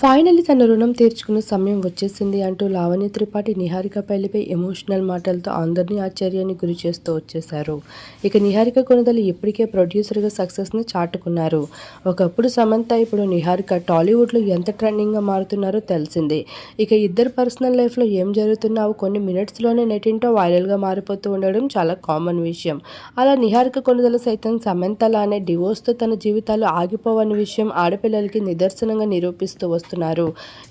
Finally తన రుణం తీర్చుకునే సమయం వచ్చేసింది అంటూ లావణ్య త్రిపాఠి నిహారిక పెళ్లిపై ఎమోషనల్ మాటలతో అందరినీ ఆశ్చర్యానికి గురి చేస్తూ వచ్చేశారు. ఇక నిహారిక కొణిదెల ఇప్పటికే ప్రొడ్యూసర్గా సక్సెస్ని చాటుకున్నారు. ఒకప్పుడు సమంత, ఇప్పుడు నిహారిక టాలీవుడ్లో ఎంత ట్రెండింగ్గా మారుతున్నారో తెలిసిందే. ఇక ఇద్దరు పర్సనల్ లైఫ్లో ఏం జరుగుతున్నావో కొన్ని మినిట్స్లోనే నెటింటో వైరల్గా మారిపోతూ ఉండడం చాలా కామన్ విషయం. అలా నిహారిక కొణిదెల సైతం సమంతలానే డివోర్స్తో తన జీవితాలు ఆగిపోవని విషయం ఆడపిల్లలకి నిదర్శనంగా నిరూపిస్తూ వస్తున్నారు.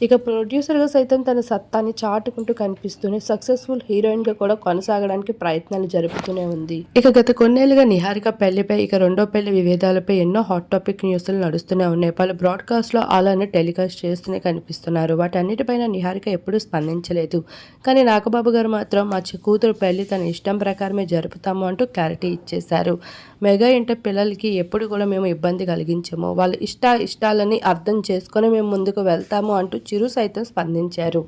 ఇక ప్రొడ్యూసర్గా సైతం తన సత్తాని చాటుకుంటూ కనిపిస్తూనే సక్సెస్ఫుల్ హీరోయిన్గా కూడా కొనసాగడానికి ప్రయత్నాలు జరుపుతూనే ఉంది. ఇక గత కొన్నేళ్లుగా నిహారిక పెళ్లిపై, ఇక రెండో పెళ్లి విభేదాలపై ఎన్నో హాట్ టాపిక్ న్యూస్లు నడుస్తూనే ఉన్నాయి. పలు బ్రాడ్కాస్ట్లో అలానే టెలికాస్ట్ చేస్తూనే కనిపిస్తున్నారు. వాటన్నిటిపైన నిహారిక ఎప్పుడూ స్పందించలేదు. కానీ నాగబాబు గారు మాత్రం మా కూతురు పెళ్లి తన ఇష్టం ప్రకారమే జరుపుతాము అంటూ క్లారిటీ ఇచ్చేశారు. మెగా ఇంట పిల్లలకి ఎప్పుడు కూడా మేము ఇబ్బంది కలిగించము, వాళ్ళ ఇష్టాలని అర్థం చేసుకొని మేము ముందుకు వెళ్తాము అంటూ చిరు సైతం స్పందించారు.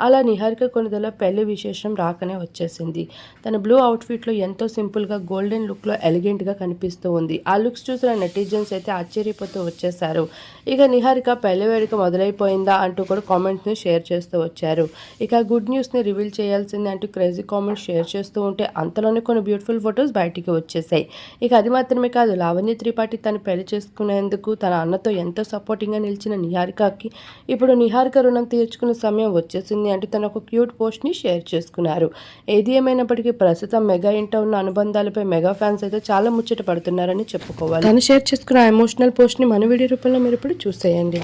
అలా నిహారిక కొణిదెల పెళ్లి విశేషం రాకనే వచ్చేసింది. తన బ్లూ అవుట్ఫిట్లో ఎంతో సింపుల్గా గోల్డెన్ లుక్లో ఎలిగెంట్గా కనిపిస్తూ ఉంది. ఆ లుక్స్ చూసిన నెటిజన్స్ అయితే ఆశ్చర్యపోతూ వచ్చేశారు. ఇక నిహారిక పెళ్లి వేడుక మొదలైపోయిందా అంటూ కూడా కామెంట్స్ని షేర్ చేస్తూ వచ్చారు. ఇక గుడ్ న్యూస్ని రివీల్ చేయాల్సిందే అంటూ క్రేజీ కామెంట్స్ షేర్ చేస్తూ ఉంటే అంతలోనే కొన్ని బ్యూటిఫుల్ ఫొటోస్ బయటికి వచ్చేసాయి. ఇక అది మాత్రమే కాదు, లావణ్య త్రిపాఠి తను పెళ్లి చేసుకునేందుకు తన అన్నతో ఎంతో సపోర్టింగ్గా నిలిచిన నిహారికకి ఇప్పుడు నిహారిక రుణం తీర్చుకునే సమయం వచ్చేసింది అంటూ తన ఒక క్యూట్ పోస్ట్ని షేర్ చేసుకున్నారు. ఏది ఏమైనప్పటికీ ప్రస్తుతం మెగా ఇంట ఉన్న అనుబంధాలపై మెగా ఫ్యాన్స్ అయితే చాలా ముచ్చట పడుతున్నారని చెప్పుకోవాలి. తను షేర్ చేసుకున్న ఎమోషనల్ పోస్ట్ని మన వీడియో రూపంలో మీరు ఇప్పుడు చూసేయండి.